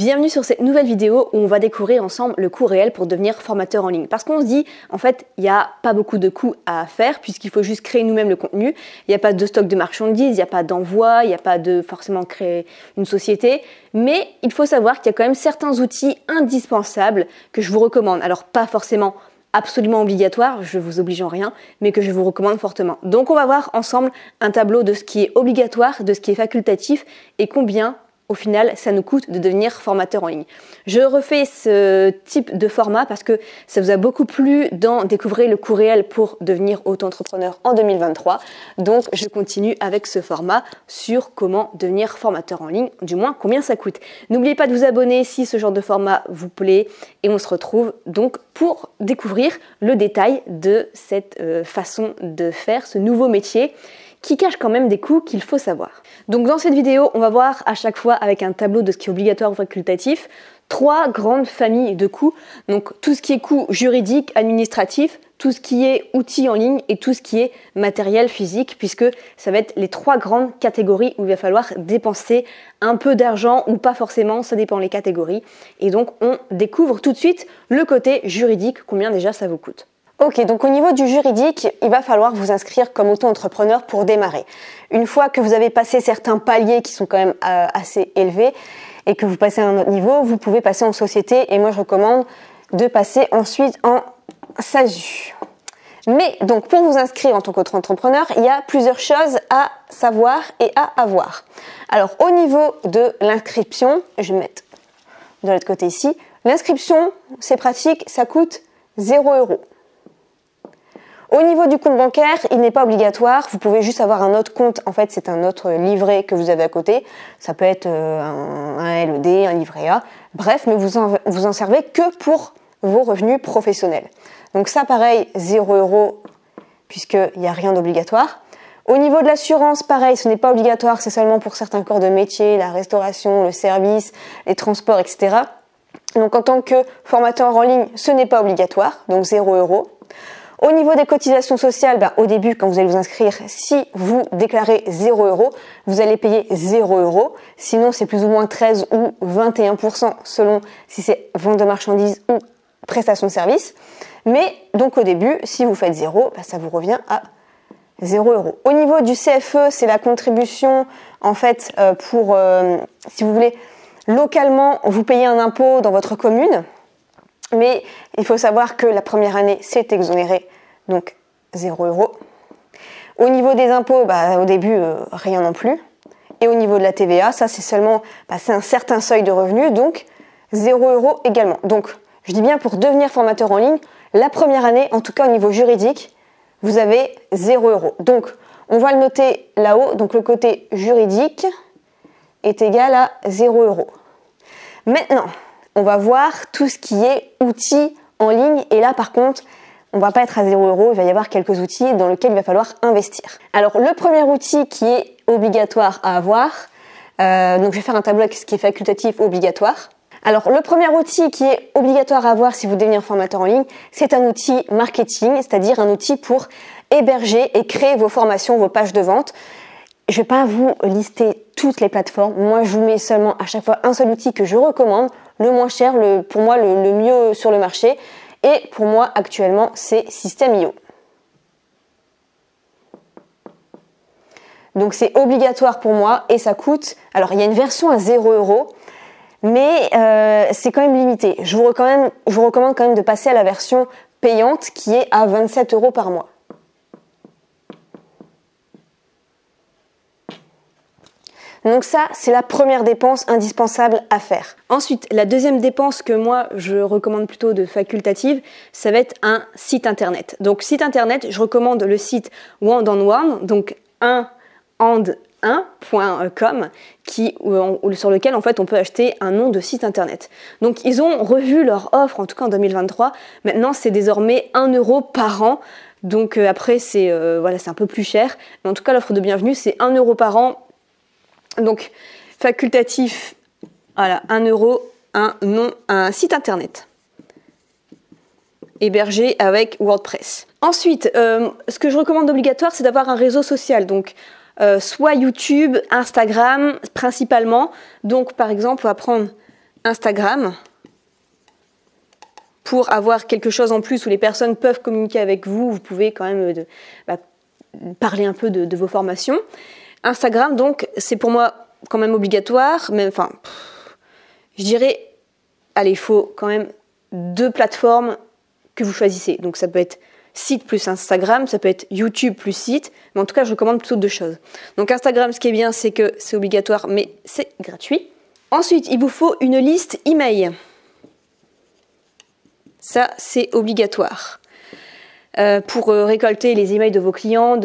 Bienvenue sur cette nouvelle vidéo où on va découvrir ensemble le coût réel pour devenir formateur en ligne. Parce qu'on se dit, en fait, il n'y a pas beaucoup de coûts à faire puisqu'il faut juste créer nous-mêmes le contenu. Il n'y a pas de stock de marchandises, il n'y a pas d'envoi, il n'y a pas de forcément créer une société. Mais il faut savoir qu'il y a quand même certains outils indispensables que je vous recommande. Alors pas forcément absolument obligatoire, je vous oblige en rien, mais que je vous recommande fortement. Donc on va voir ensemble un tableau de ce qui est obligatoire, de ce qui est facultatif et combien au final, ça nous coûte de devenir formateur en ligne. Je refais ce type de format parce que ça vous a beaucoup plu dans découvrir le coût réel pour devenir auto-entrepreneur en 2023. Donc, je continue avec ce format sur comment devenir formateur en ligne, du moins combien ça coûte. N'oubliez pas de vous abonner si ce genre de format vous plaît et on se retrouve donc pour découvrir le détail de cette façon de faire ce nouveau métier qui cache quand même des coûts qu'il faut savoir. Donc dans cette vidéo, on va voir à chaque fois avec un tableau de ce qui est obligatoire ou facultatif, 3 grandes familles de coûts. Donc tout ce qui est coûts juridiques, administratifs, tout ce qui est outils en ligne et tout ce qui est matériel physique, puisque ça va être les 3 grandes catégories où il va falloir dépenser un peu d'argent ou pas forcément, ça dépend les catégories. Et donc on découvre tout de suite le côté juridique, combien déjà ça vous coûte. Ok, donc au niveau du juridique, il va falloir vous inscrire comme auto-entrepreneur pour démarrer. Une fois que vous avez passé certains paliers qui sont quand même assez élevés et que vous passez à un autre niveau, vous pouvez passer en société et moi je recommande de passer ensuite en SASU. Mais donc pour vous inscrire en tant qu'auto-entrepreneur, il y a plusieurs choses à savoir et à avoir. Alors au niveau de l'inscription, je vais mettre de l'autre côté ici, l'inscription c'est pratique, ça coûte 0 €. Au niveau du compte bancaire, il n'est pas obligatoire. Vous pouvez juste avoir un autre compte. En fait, c'est un autre livret que vous avez à côté. Ça peut être un LED, un livret A. Bref, mais vous en servez que pour vos revenus professionnels. Donc ça, pareil, 0 € puisqu'il n'y a rien d'obligatoire. Au niveau de l'assurance, pareil, ce n'est pas obligatoire. C'est seulement pour certains corps de métier, la restauration, le service, les transports, etc. Donc en tant que formateur en ligne, ce n'est pas obligatoire. Donc 0 €. Au niveau des cotisations sociales, au début, quand vous allez vous inscrire, si vous déclarez 0 €, vous allez payer 0 €. Sinon, c'est plus ou moins 13 ou 21% selon si c'est vente de marchandises ou prestation de service. Mais donc au début, si vous faites 0, ça vous revient à 0 €. Au niveau du CFE, c'est la contribution en fait pour, si vous voulez, localement, vous payez un impôt dans votre commune. Mais il faut savoir que la première année, c'est exonéré, donc 0 €. Au niveau des impôts, au début, rien non plus. Et au niveau de la TVA, ça c'est seulement, c'est un certain seuil de revenus, donc 0 € également. Donc, je dis bien pour devenir formateur en ligne, la première année, en tout cas au niveau juridique, vous avez 0 €. Donc, on va le noter là-haut, donc le côté juridique est égal à 0 €. Maintenant, on va voir tout ce qui est outils en ligne. Et là, par contre, on va pas être à 0 €. Il va y avoir quelques outils dans lesquels il va falloir investir. Alors, le premier outil qui est obligatoire à avoir, donc je vais faire un tableau avec ce qui est facultatif obligatoire. Alors, le premier outil qui est obligatoire à avoir si vous devenez un formateur en ligne, c'est un outil marketing, c'est-à-dire un outil pour héberger et créer vos formations, vos pages de vente. Je vais pas vous lister toutes les plateformes. Moi, je vous mets seulement à chaque fois un seul outil que je recommande, le moins cher, pour moi le mieux sur le marché. Et pour moi, actuellement, c'est System.io. Donc, c'est obligatoire pour moi et ça coûte... Alors, il y a une version à 0 €, mais c'est quand même limité. Je vous recommande quand même de passer à la version payante qui est à 27 € par mois. Donc ça, c'est la première dépense indispensable à faire. Ensuite, la deuxième dépense que moi, je recommande plutôt de facultative, ça va être un site internet. Donc site internet, je recommande le site One on One, donc 1and1.com, sur lequel en fait on peut acheter un nom de site internet. Donc ils ont revu leur offre, en tout cas en 2023. Maintenant, c'est désormais 1 € par an. Donc après, c'est un peu plus cher. Mais en tout cas, l'offre de bienvenue, c'est 1 € par an. Donc, facultatif, voilà, 1 €, un site internet hébergé avec WordPress. Ensuite, ce que je recommande d'obligatoire, c'est d'avoir un réseau social. Donc, soit YouTube, Instagram, principalement. Donc, par exemple, on va prendre Instagram pour avoir quelque chose en plus où les personnes peuvent communiquer avec vous. Vous pouvez quand même parler un peu de vos formations. Instagram, donc, c'est pour moi quand même obligatoire. Mais enfin, je dirais, allez, il faut quand même 2 plateformes que vous choisissez. Donc ça peut être site plus Instagram, ça peut être YouTube plus site, mais en tout cas je recommande plutôt 2 choses. Donc Instagram, ce qui est bien, c'est que c'est obligatoire, mais c'est gratuit. Ensuite, il vous faut une liste email. Ça, c'est obligatoire. Pour récolter les emails de vos clients,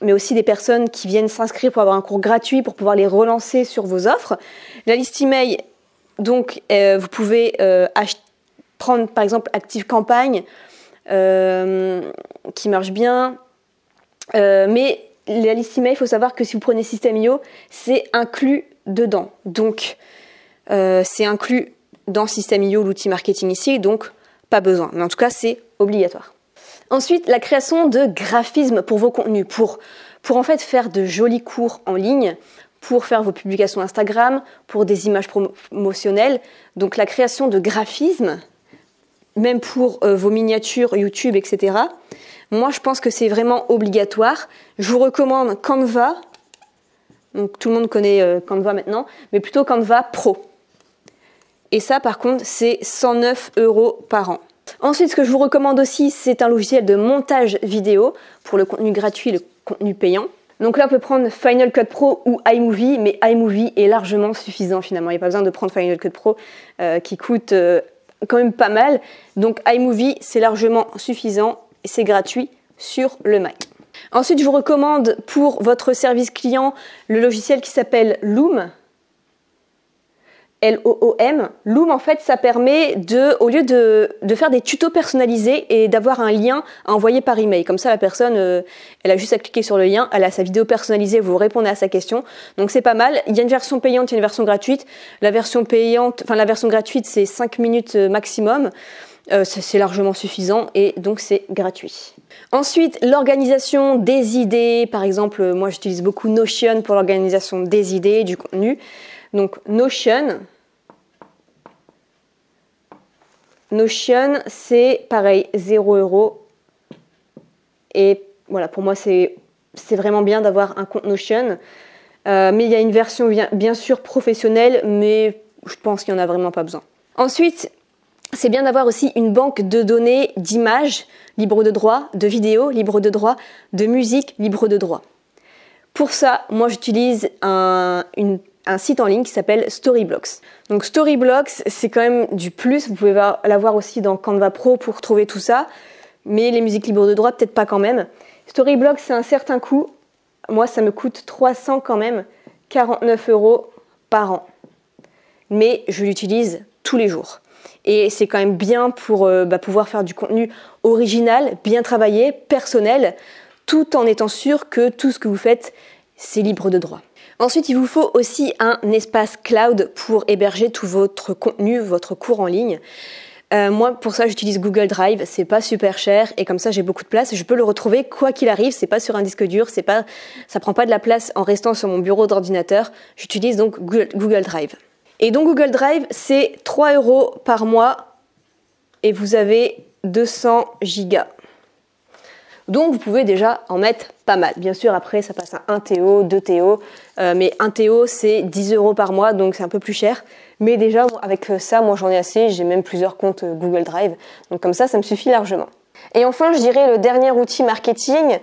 mais aussi des personnes qui viennent s'inscrire pour avoir un cours gratuit, pour pouvoir les relancer sur vos offres. La liste email, donc, vous pouvez prendre par exemple Active Campagne, qui marche bien, mais la liste email, il faut savoir que si vous prenez System.io, c'est inclus dedans. Donc, c'est inclus dans System.io, l'outil marketing ici, donc pas besoin. Mais en tout cas, c'est obligatoire. Ensuite, la création de graphismes pour vos contenus, pour en fait faire de jolis cours en ligne, pour faire vos publications Instagram, pour des images promotionnelles. Donc la création de graphismes, même pour vos miniatures YouTube, etc. Moi, je pense que c'est vraiment obligatoire. Je vous recommande Canva. Donc, tout le monde connaît Canva maintenant, mais plutôt Canva Pro. Et ça, par contre, c'est 109 € par an. Ensuite, ce que je vous recommande aussi, c'est un logiciel de montage vidéo pour le contenu gratuit et le contenu payant. Donc là, on peut prendre Final Cut Pro ou iMovie, mais iMovie est largement suffisant finalement. Il n'y a pas besoin de prendre Final Cut Pro qui coûte quand même pas mal. Donc iMovie, c'est largement suffisant et c'est gratuit sur le Mac. Ensuite, je vous recommande pour votre service client le logiciel qui s'appelle Loom. L-O-O-M. Loom, en fait, ça permet au lieu de faire des tutos personnalisés et d'avoir un lien à envoyer par email. Comme ça, la personne, elle a juste à cliquer sur le lien, elle a sa vidéo personnalisée, vous répondez à sa question. Donc, c'est pas mal. Il y a une version payante, il y a une version gratuite. La version gratuite, c'est 5 minutes maximum. C'est largement suffisant et donc c'est gratuit. Ensuite, l'organisation des idées. Par exemple, moi, j'utilise beaucoup Notion pour l'organisation des idées, du contenu. Donc, Notion, c'est pareil, 0 €. Et voilà, pour moi, c'est vraiment bien d'avoir un compte Notion. Mais il y a une version bien sûr professionnelle, mais je pense qu'il n'y en a vraiment pas besoin. Ensuite, c'est bien d'avoir aussi une banque de données d'images libres de droit, de vidéos libres de droit, de musique libre de droit. Pour ça, moi, j'utilise un site en ligne qui s'appelle Storyblocks. Donc Storyblocks, c'est quand même du plus. Vous pouvez l'avoir aussi dans Canva Pro pour trouver tout ça. Mais les musiques libres de droit, peut-être pas quand même. Storyblocks, c'est un certain coût. Moi, ça me coûte 300 quand même, 49 € par an. Mais je l'utilise tous les jours. Et c'est quand même bien pour pouvoir faire du contenu original, bien travaillé, personnel, tout en étant sûr que tout ce que vous faites, c'est libre de droit. Ensuite, il vous faut aussi un espace cloud pour héberger tout votre contenu, votre cours en ligne. Moi, pour ça, j'utilise Google Drive. C'est pas super cher et comme ça, j'ai beaucoup de place. Je peux le retrouver quoi qu'il arrive. C'est pas sur un disque dur. Ça prend pas de la place en restant sur mon bureau d'ordinateur. J'utilise donc Google Drive. Et donc Google Drive, c'est 3 € par mois et vous avez 200 gigas. Donc vous pouvez déjà en mettre pas mal. Bien sûr, après ça passe à 1 TO, 2 TO, mais 1 TO c'est 10 € par mois, donc c'est un peu plus cher. Mais déjà avec ça, moi j'en ai assez, j'ai même plusieurs comptes Google Drive, donc comme ça me suffit largement. Et enfin, je dirais le dernier outil marketing,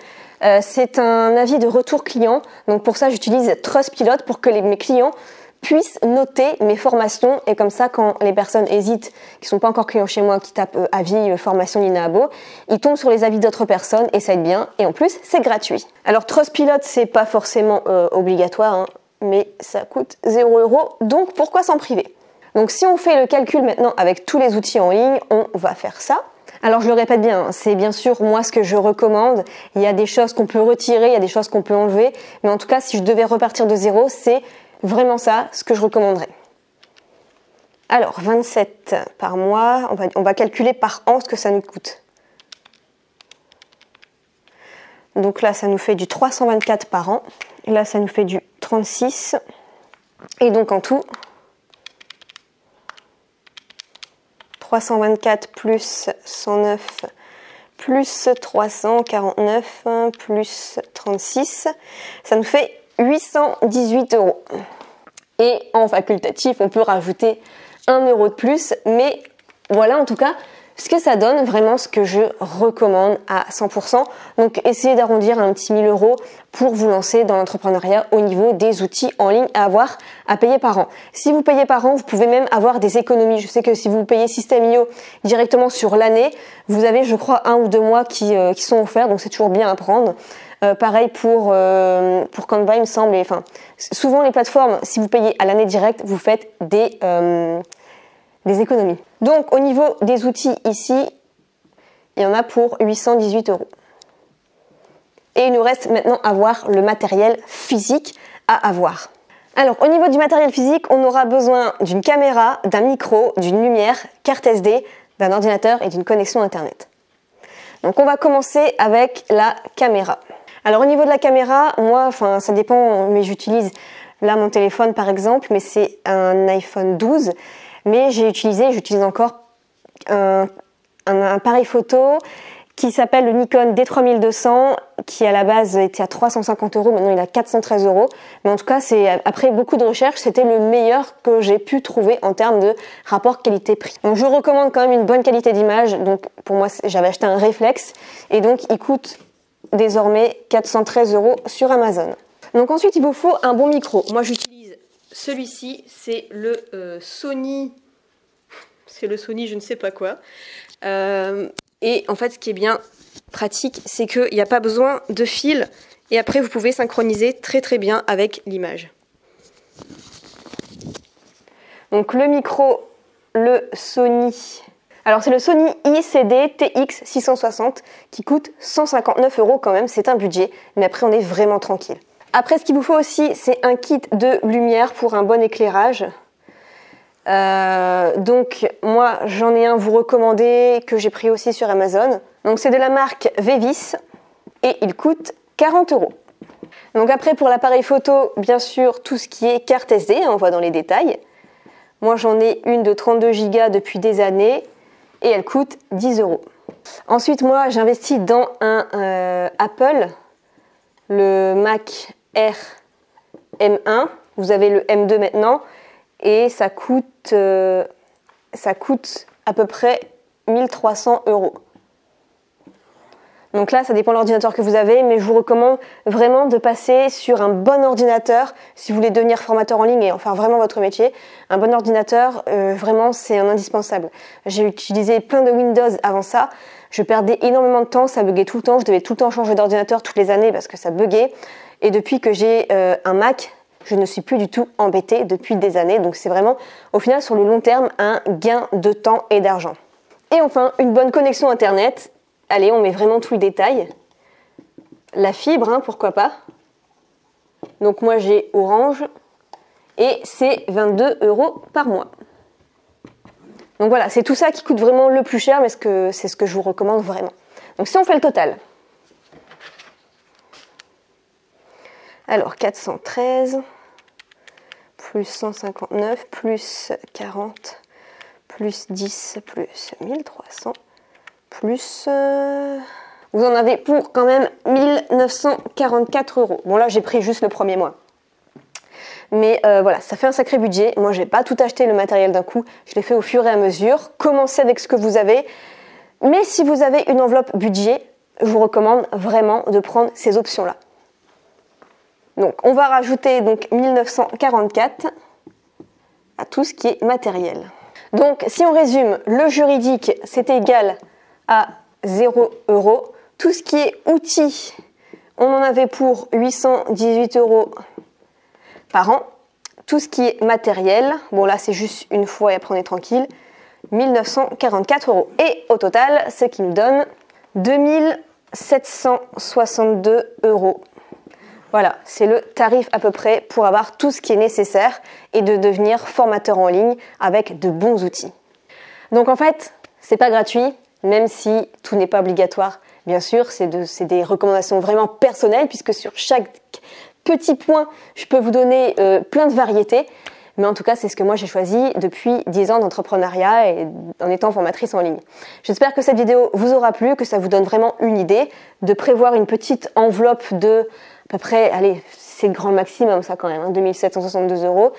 c'est un avis de retour client. Donc pour ça, j'utilise Trustpilot pour que mes clients puissent noter mes formations et comme ça quand les personnes hésitent, qui sont pas encore clients chez moi, qui tapent avis formation Lina Abo, ils tombent sur les avis d'autres personnes et ça aide bien et en plus c'est gratuit. Alors Trustpilot c'est pas forcément obligatoire hein, mais ça coûte 0 €, donc pourquoi s'en priver? Donc si on fait le calcul maintenant avec tous les outils en ligne, on va faire ça. Alors je le répète bien, c'est bien sûr moi ce que je recommande, il y a des choses qu'on peut retirer, il y a des choses qu'on peut enlever, mais en tout cas si je devais repartir de zéro, c'est vraiment ça, ce que je recommanderais. Alors, 27 par mois, on va calculer par an ce que ça nous coûte. Donc là, ça nous fait du 324 par an. Et là, ça nous fait du 36. Et donc en tout, 324 plus 109 plus 349 plus 36, ça nous fait 818 €. Et en facultatif, on peut rajouter 1 € de plus, mais voilà en tout cas ce que ça donne, vraiment ce que je recommande à 100%. Donc essayez d'arrondir un petit 1000 € pour vous lancer dans l'entrepreneuriat au niveau des outils en ligne à payer par an. Si vous payez par an, vous pouvez même avoir des économies. Je sais que si vous payez System.io directement sur l'année, vous avez je crois 1 ou 2 mois qui sont offerts, donc c'est toujours bien à prendre. Pareil pour Canva, il me semble. Enfin, souvent les plateformes, si vous payez à l'année directe, vous faites des économies. Donc au niveau des outils ici, il y en a pour 818 €. Et il nous reste maintenant à voir le matériel physique à avoir. Alors au niveau du matériel physique, on aura besoin d'une caméra, d'un micro, d'une lumière, carte SD, d'un ordinateur et d'une connexion internet. Donc on va commencer avec la caméra. Alors au niveau de la caméra, moi, ça dépend, mais j'utilise là mon téléphone par exemple, mais c'est un iPhone 12. Mais j'utilise encore un appareil photo qui s'appelle le Nikon D3200, qui à la base était à 350 €, maintenant il est à 413 €. Mais en tout cas, après beaucoup de recherches, c'était le meilleur que j'ai pu trouver en termes de rapport qualité-prix. Donc je recommande quand même une bonne qualité d'image. Donc pour moi, j'avais acheté un réflexe et donc il coûte désormais 413 € sur Amazon. Donc ensuite, il vous faut un bon micro. Moi, j'utilise celui-ci, c'est le Sony. C'est le Sony, je ne sais pas quoi. Et en fait, ce qui est bien pratique, c'est qu'il n'y a pas besoin de fil. Et après, vous pouvez synchroniser très très bien avec l'image. Donc le micro, le Sony. Alors c'est le Sony ICD TX660 qui coûte 159 € quand même, c'est un budget. Mais après, on est vraiment tranquille. Après, ce qu'il vous faut aussi, c'est un kit de lumière pour un bon éclairage. Donc moi j'en ai un vous recommander que j'ai pris aussi sur Amazon. Donc c'est de la marque Vevis et il coûte 40 €. Donc après pour l'appareil photo, bien sûr tout ce qui est carte SD, on voit dans les détails. Moi j'en ai une de 32 Go depuis des années et elle coûte 10 €. Ensuite moi j'investis dans un Apple, le Mac Air M1. Vous avez le M2 maintenant. Et ça coûte à peu près 1300 €. Donc là, ça dépend de l'ordinateur que vous avez, mais je vous recommande vraiment de passer sur un bon ordinateur si vous voulez devenir formateur en ligne et en faire vraiment votre métier. Un bon ordinateur, vraiment, c'est un indispensable. J'ai utilisé plein de Windows avant ça. Je perdais énormément de temps, ça buguait tout le temps. Je devais tout le temps changer d'ordinateur toutes les années parce que ça buguait. Et depuis que j'ai un Mac, je ne suis plus du tout embêtée depuis des années. Donc c'est vraiment, au final, sur le long terme, un gain de temps et d'argent. Et enfin, une bonne connexion Internet. Allez, on met vraiment tout le détail. La fibre, pourquoi pas. Donc moi, j'ai Orange. Et c'est 22 € par mois. Donc voilà, c'est tout ça qui coûte vraiment le plus cher, mais c'est ce que je vous recommande vraiment. Donc si on fait le total. Alors 413 plus 159 plus 40 plus 10 plus 1300 plus... vous en avez pour quand même 1944 €. Bon là j'ai pris juste le premier mois. Mais voilà, ça fait un sacré budget. Moi j'ai pas tout acheté le matériel d'un coup, je l'ai fait au fur et à mesure. Commencez avec ce que vous avez. Mais si vous avez une enveloppe budget, je vous recommande vraiment de prendre ces options-là. Donc on va rajouter donc 1944 à tout ce qui est matériel. Donc si on résume, le juridique c'est égal à 0 €. Tout ce qui est outils, on en avait pour 818 € par an. Tout ce qui est matériel, bon là c'est juste une fois et après on est tranquille, 1944 €. Et au total, ce qui nous donne 2762 €. Voilà, c'est le tarif à peu près pour avoir tout ce qui est nécessaire et de devenir formateur en ligne avec de bons outils. Donc en fait, c'est pas gratuit, même si tout n'est pas obligatoire. Bien sûr, c'est des recommandations vraiment personnelles puisque sur chaque petit point, je peux vous donner plein de variétés. mais en tout cas c'est ce que moi j'ai choisi depuis 10 ans d'entrepreneuriat et en étant formatrice en ligne. J'espère que cette vidéo vous aura plu, que ça vous donne vraiment une idée de prévoir une petite enveloppe de à peu près, allez, c'est le grand maximum ça quand même, hein, 2762 €,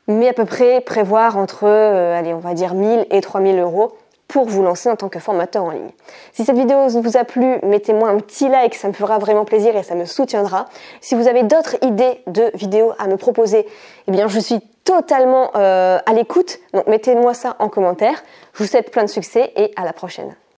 mais à peu près prévoir entre, allez, on va dire 1000 et 3000 € pour vous lancer en tant que formateur en ligne. Si cette vidéo vous a plu, mettez-moi un petit like, ça me fera vraiment plaisir et ça me soutiendra. Si vous avez d'autres idées de vidéos à me proposer, eh bien je suis totalement à l'écoute, donc mettez-moi ça en commentaire. Je vous souhaite plein de succès et à la prochaine.